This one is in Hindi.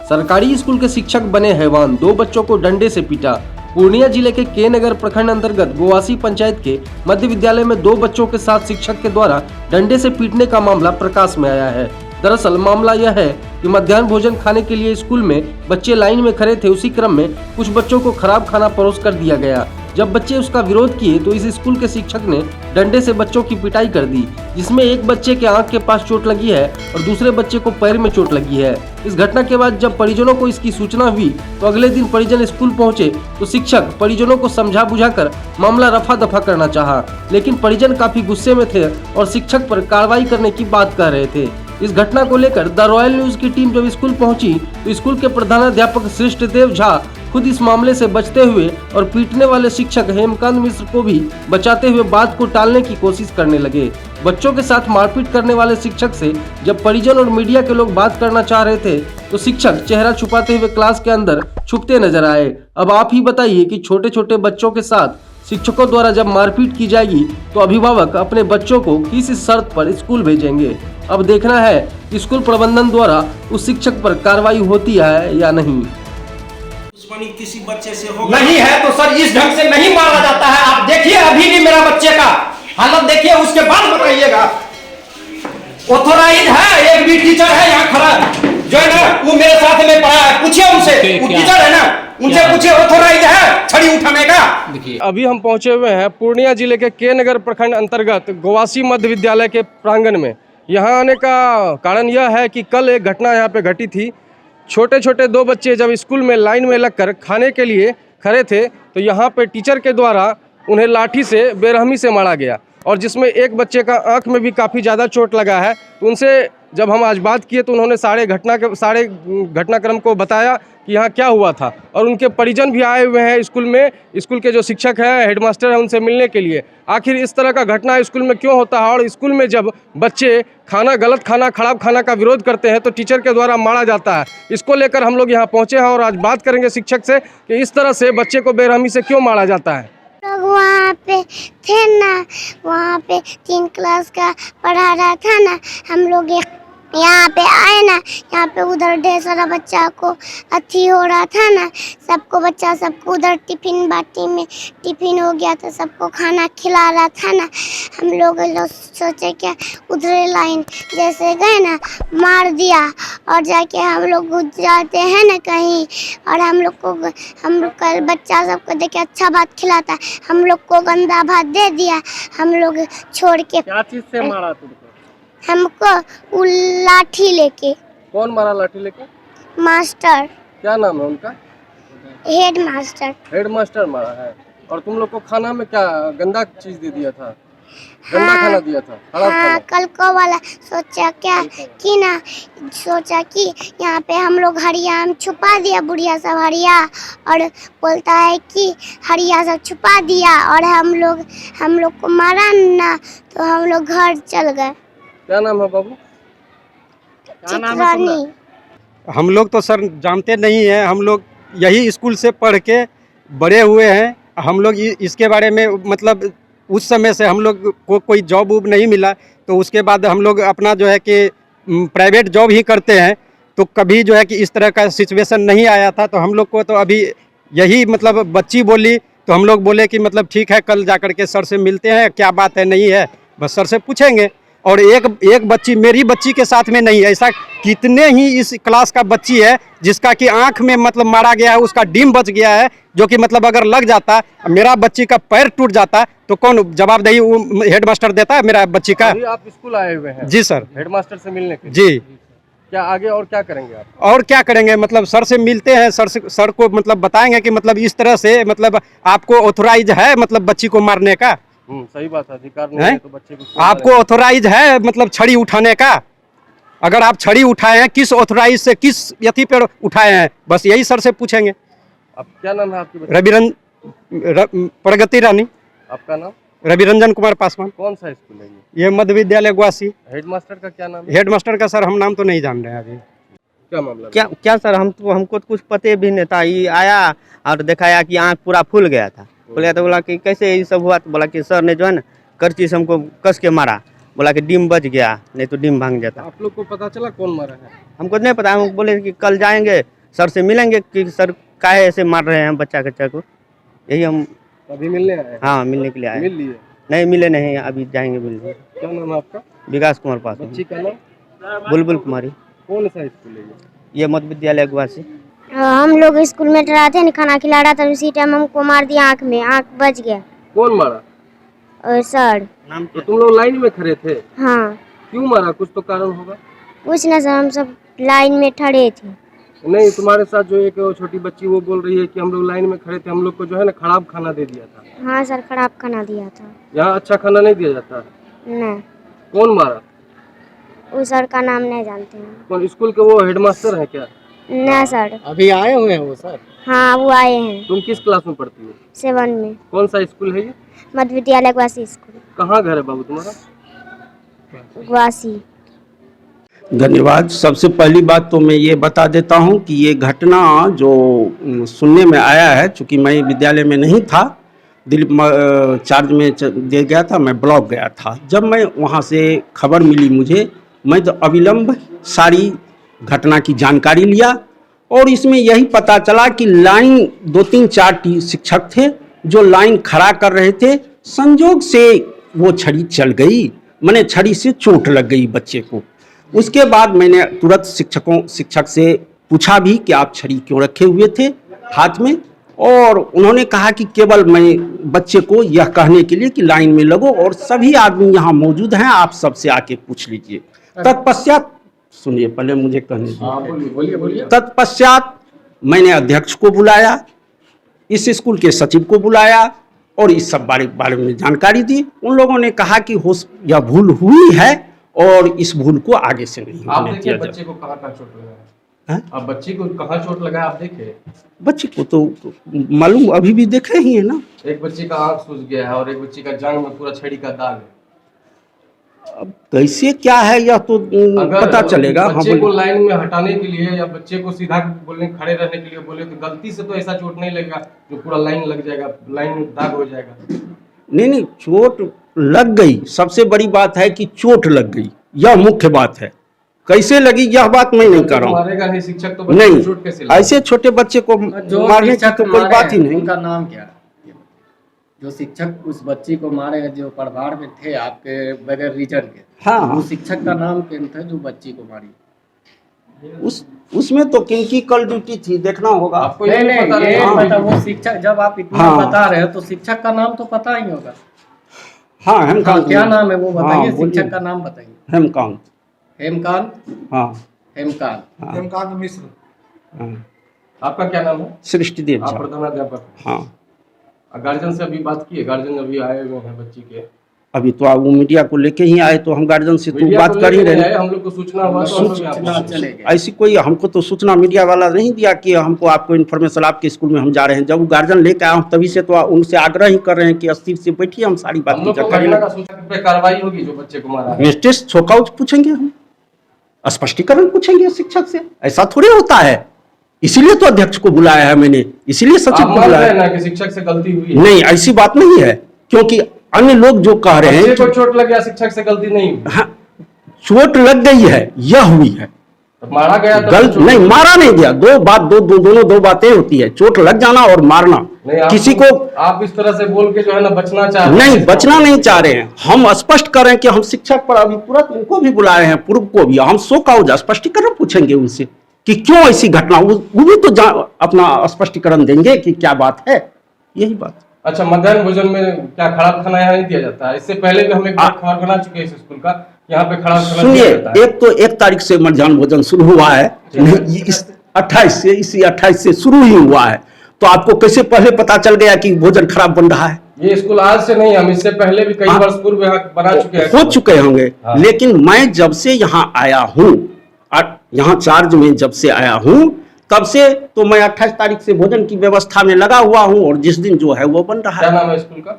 सरकारी स्कूल के शिक्षक बने हैवान, 2 बच्चों को डंडे से पीटा। पूर्णिया जिले के नगर प्रखंड अंतर्गत गोवासी पंचायत के मध्य विद्यालय में 2 बच्चों के साथ शिक्षक के द्वारा डंडे से पीटने का मामला प्रकाश में आया है। दरअसल मामला यह है कि मध्याह्न भोजन खाने के लिए स्कूल में बच्चे लाइन में खड़े थे। उसी क्रम में कुछ बच्चों को खराब खाना परोस कर दिया गया। जब बच्चे उसका विरोध किए तो इस स्कूल के शिक्षक ने डंडे से बच्चों की पिटाई कर दी, जिसमें एक बच्चे के आंख के पास चोट लगी है और दूसरे बच्चे को पैर में चोट लगी है। इस घटना के बाद जब परिजनों को इसकी सूचना हुई तो अगले दिन परिजन स्कूल पहुंचे तो शिक्षक परिजनों को समझा बुझाकर मामला रफा दफा करना चाहा, लेकिन परिजन काफी गुस्से में थे और शिक्षक पर कार्रवाई करने की बात कह रहे थे। इस घटना को लेकर द रॉयल न्यूज की टीम जब स्कूल पहुंची तो स्कूल के प्रधानाध्यापक सृष्टदेव झा खुद इस मामले से बचते हुए और पीटने वाले शिक्षक हेमकांत मिश्र को भी बचाते हुए बात को टालने की कोशिश करने लगे। बच्चों के साथ मारपीट करने वाले शिक्षक से जब परिजन और मीडिया के लोग बात करना चाह रहे थे तो शिक्षक चेहरा छुपाते हुए क्लास के अंदर छुपते नजर आए। अब आप ही बताइए कि छोटे छोटे बच्चों के साथ शिक्षकों द्वारा जब मारपीट की जाएगी तो अभिभावक अपने बच्चों को किस शर्त पर स्कूल भेजेंगे। अब देखना है कि स्कूल प्रबंधन द्वारा उस शिक्षक पर कार्रवाई होती है या नहीं। दुश्मनी किसी बच्चे से होगा नहीं है तो सर इस ढंग से नहीं मारा जाता है। आप देखिए अभी भी मेरा बच्चे का हालत देखिए, उसके बाद बताइएगा। ऑथोराइज है, एक भी टीचर है यहाँ खड़ा जो है ना, वो मेरे साथ में पढ़ा है, पूछिए उनसे, वो टीचर है ना, उनसे पूछिए ऑथोराइज है छड़ी उठाने का। अभी हम पहुंचे हुए हैं पूर्णिया जिले के नगर प्रखंड अंतर्गत गोवासी मध्य विद्यालय के प्रांगण में। यहाँ आने का कारण यह है कि कल एक घटना यहाँ पे घटी थी। छोटे छोटे 2 बच्चे जब स्कूल में लाइन में लगकर खाने के लिए खड़े थे तो यहाँ पे टीचर के द्वारा उन्हें लाठी से बेरहमी से मारा गया और जिसमें एक बच्चे का आंख में भी काफ़ी ज़्यादा चोट लगा है। तो उनसे जब हम आज बात किए तो उन्होंने सारे घटनाक्रम को बताया कि यहाँ क्या हुआ था और उनके परिजन भी आए हुए हैं स्कूल में। स्कूल के जो शिक्षक हैं, हेडमास्टर हैं, उनसे मिलने के लिए। आखिर इस तरह का घटना स्कूल में क्यों होता है और स्कूल में जब बच्चे गलत खाना, खराब खाना का विरोध करते हैं तो टीचर के द्वारा मारा जाता है। इसको लेकर हम लोग यहाँ पहुँचे हैं और आज बात करेंगे शिक्षक से कि इस तरह से बच्चे को बेरहमी से क्यों मारा जाता है। लोग वहाँ पे थे ना, वहाँ पे 3 क्लास का पढ़ा रहा था ना, हम लोग यहाँ पे आए ना, यहाँ पे उधर ढेर सारा बच्चा को अथी हो रहा था ना, सबको उधर टिफिन बाटी में टिफिन हो गया था, सबको खाना खिला रहा था ना। हम लोग सोचे क्या उधर लाइन जैसे गए ना, मार दिया और जाके हम लोग घुस जाते हैं ना कहीं और हम लोग का बच्चा सबको देखे अच्छा भात खिलाता है, हम लोग को गंदा भात दे दिया। हम लोग छोड़ के क्या चीज से मारा तुमको? हमको लाठी लेके। कौन मारा लाठी लेके? मास्टर। क्या नाम है उनका? Head master. हेडमास्टर मारा है। और तुम लोग को खाना में क्या गंदा चीज दे दिया था? गंदा खाना दिया था, खराब खाना। कल को वाला सोचा कि यहाँ पे हम लोग हरिया हम छुपा दिया, बुढ़िया सब हरिया, और बोलता है कि हरिया सब छुपा दिया और हम लोग को मारा ना, तो हम लोग घर चल गए। क्या नाम है बाबू? चित्रानी। हम लोग तो सर जानते नहीं हैं, हम लोग यही स्कूल से पढ़ के बड़े हुए हैं। हम लोग इसके बारे में मतलब उस समय से हम लोग को कोई जॉब वूब नहीं मिला, तो उसके बाद हम लोग अपना जो है कि प्राइवेट जॉब ही करते हैं, तो कभी जो है कि इस तरह का सिचुएशन नहीं आया था। तो हम लोग को तो अभी यही मतलब बच्ची बोली तो हम लोग बोले कि मतलब ठीक है, कल जाकर के सर से मिलते हैं, क्या बात है नहीं है बस सर से पूछेंगे। और एक बच्ची मेरी बच्ची के साथ में नहीं है, ऐसा कितने ही इस क्लास का बच्ची है जिसका कि आंख में मतलब मारा गया है, उसका डिम बच गया है, जो कि मतलब अगर लग जाता, मेरा बच्ची का पैर टूट जाता तो कौन जवाबदेही हेडमास्टर देता है मेरा बच्ची का? अभी आप स्कूल आए हुए हैं? जी सर, हेडमास्टर से मिलने के लिए। जी। क्या आगे और क्या करेंगे आप? और क्या करेंगे मतलब सर से मिलते हैं, सर को मतलब बताएंगे कि मतलब इस तरह से मतलब आपको ऑथोराइज है मतलब बच्ची को मारने का। सही बात है, अधिकार नहीं है तो बच्चे को आपको ऑथोराइज है मतलब छड़ी उठाने का? अगर आप छड़ी उठाए हैं, किस ऑथोराइज से, किस यथी पर उठाए हैं, बस यही सर से पूछेंगे। अब क्या नाम है आपकी? प्रगति रानी। आपका नाम? रविरंजन कुमार पासवान। कौन सा स्कूल है ये मध्य विद्यालय गोवासी। हेडमास्टर का क्या नाम है? हेडमास्टर का सर हम नाम तो नहीं जान रहे हैं अभी। क्या मामला? क्या सर, हमको तो कुछ पते भी नहीं था। ये आया और दिखाया कि आँख पूरा फूल गया था। बोला तो बोला कि कैसे ये सब हुआ, तो बोला कि सर ने जो है ना करची से हमको कस के मारा, बोला कि डिम बच गया, नहीं तो डिम भांग जाता। आप लोग को पता चला कौन मारा है? हमको नहीं पता, हम बोले कि कल जाएंगे सर से मिलेंगे कि सर काहे ऐसे मार रहे हैं बच्चा कच्चा को, यही हम अभी मिलने आए हैं? हाँ मिलने के लिए आए। मिल लिए? नहीं मिले नहीं, अभी जाएंगे मिलने। क्या नाम है आपका? विकास कुमार पास। बच्ची का नाम? बुलबुल कुमारी। कौन सा स्कूल है ये मध्य विद्यालय गुवासी। हम लोग स्कूल में डरा थे ना, खाना खिला रहा था, उसी टाइम हमको मार दिया आँख में, आँख बच गया। कौन मारा? और सर। नाम तो तुम लोग लाइन में खड़े थे? हाँ क्यों मारा? कुछ तो कारण होगा। कुछ ना सर, हम सब लाइन में खड़े थे। नहीं, तुम्हारे साथ जो एक छोटी बच्ची वो बोल रही है कि हम लोग लाइन में खड़े थे, हम लोग को जो है ना खराब खाना दे दिया था। हाँ सर, खराब खाना दिया था। यहाँ अच्छा खाना नहीं दिया जाता? नहीं, कौन मारा? उस सर का नाम नहीं जानते हैं। कौन स्कूल के वो हेडमास्टर है क्या? ना सर। अभी आए हुए हैं वो सर? हाँ वो आए हैं। तुम किस क्लास में पढ़ती हो? 7 में। कौन सा स्कूल है ये? मध्य विद्यालय गुवासी स्कूल। कहाँ घर है बाबू तुम्हारा? गुवासी। धन्यवाद। सबसे पहली बात तो मैं ये बता देता हूँ कि ये घटना जो सुनने में आया है, चूँकि मैं विद्यालय में नहीं था, दिलीप चार्ज में दे गया था, मैं ब्लॉक गया था। जब मैं वहाँ से खबर मिली मुझे, मैं तो अविलंब सारी घटना की जानकारी लिया और इसमें यही पता चला कि लाइन 2-3-4 शिक्षक थे जो लाइन खड़ा कर रहे थे। संजोग से वो छड़ी चल गई, मैंने छड़ी से चोट लग गई बच्चे को। उसके बाद मैंने तुरंत शिक्षक से पूछा भी कि आप छड़ी क्यों रखे हुए थे हाथ में, और उन्होंने कहा कि केवल मैं बच्चे को यह कहने के लिए कि लाइन में लगो, और सभी आदमी यहाँ मौजूद हैं, आप सबसे आके पूछ लीजिए। तत्पश्चात सुनिए, पहले मुझे कहने दीजिए। बोलिए। तत्पश्चात मैंने अध्यक्ष को बुलाया, इस स्कूल के सचिव को बुलाया और इस सब बारे में जानकारी दी। उन लोगों ने कहा कि यह भूल हुई है और इस भूल को आगे से नहीं होने दिया जाए। बच्चे को कहाँ चोट लगा है? आप बच्चे को कहाँ चोट लगा आप देखे? बच्चे को तो मालूम, अभी भी देखे ही है ना। एक बच्चे का आँख सूज गया है और एक बच्चे का जांघ में पूरा छड़ी का दाग है। अब कैसे क्या है यह तो पता चलेगा। बच्चे को लाइन में हटाने के लिए या बच्चे को सीधा बोलने खड़े रहने के लिए बोले तो गलती से तो ऐसा चोट नहीं लगेगा जो पूरा लाइन लग जाएगा, लाइन में दाग हो जाएगा। नहीं, चोट लग गई। सबसे बड़ी बात है कि चोट लग गई, यह मुख्य बात है। कैसे लगी यह बात मैं नहीं कर रहा हूँ। मारेगा नहीं शिक्षक तो बच्चे को चोट कैसे नहीं, ऐसे छोटे बच्चे को मारने की तो कोई बात ही नहीं। उनका नाम क्या है? जो शिक्षक उस बच्ची को मारे, जो प्रभार में थे आपके बगैर रीजन के, हाँ, वो शिक्षक का नाम क्या था जो बच्ची को मारी? उसमें तो किनकी कल ड्यूटी थी देखना होगा आपको। नहीं, ये हाँ। पता, वो शिक्षक, जब आप इतना हाँ। बता रहे हो तो शिक्षक का नाम तो पता ही होगा। हाँ, हेमकांत। क्या नाम है वो बताइए, हाँ, शिक्षक का नाम बताइए। हेमकांत। हेमकांत। हाँ, हेमकांत। हाँ, हेमकांत मिश्र। हाँ। आपका क्या नाम है? सृष्टिदेव आप झा। प्रधानाध्यापक। हाँ, गार्जियन से अभी बात की है? गार्जियन अभी आए हुए हैं बच्ची के। अभी तो आप वो मीडिया को लेके ही आए, तो हम गार्जियन से तो मीडिया बात को कर ही लेके रहे नहीं आए, हैं। हम लोग को सूचना हुआ तो हम लोग यहाँ सूचना पहुंचे। चले गए। ऐसी कोई हमको तो सूचना मीडिया वाला नहीं दिया कि हमको आपको इन्फॉर्मेशन आपके स्कूल में हम जा रहे हैं। जब गार्जियन लेके आए तभी से तो उनसे आग्रह ही कर रहे हैं कि अस्थिर से बैठिए, हम सारी बात हम लोग को करेंगे। घटना का सूचना पे कार्रवाई होगी जो बच्चे को मारा है। मिस्टेस छोकाउट पूछेंगे, हम स्पष्टीकरण पूछेंगे शिक्षक से। ऐसा थोड़ी होता है, इसीलिए तो अध्यक्ष को बुलाया है मैंने, इसीलिए आप सचिव को मान रहे बुलाया हैं है। ना कि शिक्षक से गलती हुई है? नहीं, ऐसी बात नहीं है, क्योंकि अन्य लोग जो कह रहे हैं बच्चे को कि चोट लग गया, शिक्षक से गलती नहीं हुई। हाँ, चोट लग गई है, यह हुई है। तो मारा गया तो गलत चोट- नहीं, मारा नहीं गया। दोनों दो बातें होती है, चोट लग जाना और मारना। नहीं, आप किसी को आप इस तरह से बोल के जो है ना बचना चाह रहे हैं। नहीं, बचना नहीं चाह रहे हैं। हम स्पष्ट कर रहे हैं कि हम शिक्षक पर अभी तुरंत उनको भी बुलाए हैं, पूर्व को भी। हम सो का स्पष्टीकरण पूछेंगे उनसे कि क्यों ऐसी घटना, वो भी तो अपना स्पष्टीकरण देंगे कि क्या बात है, यही बात। अच्छा, मध्याह्न भोजन में क्या खराब खाना यहाँ नहीं दिया जाता है? इससे पहले भी हम एक बार खबर बना चुके हैं इस स्कूल का, यहाँ पे खराब खाना सुनिए, दिया जाता है। एक तो 1 तारीख से मध्याह्न भोजन शुरू हुआ है, इस 28 से शुरू ही हुआ है, तो आपको कैसे पहले पता चल गया कि भोजन खराब बन रहा है? ये स्कूल आज से नहीं, हम इससे पहले भी कई वर्ष पूर्व यहाँ बना चुके हैं। हो चुके होंगे, हाँ। लेकिन मैं जब से यहाँ आया हूँ, यहाँ चार्ज में जब से आया हूँ, तब से तो मैं 28 तारीख से भोजन की व्यवस्था में लगा हुआ हूँ, और जिस दिन जो है वो बन रहा क्या है। नाम है स्कूल का?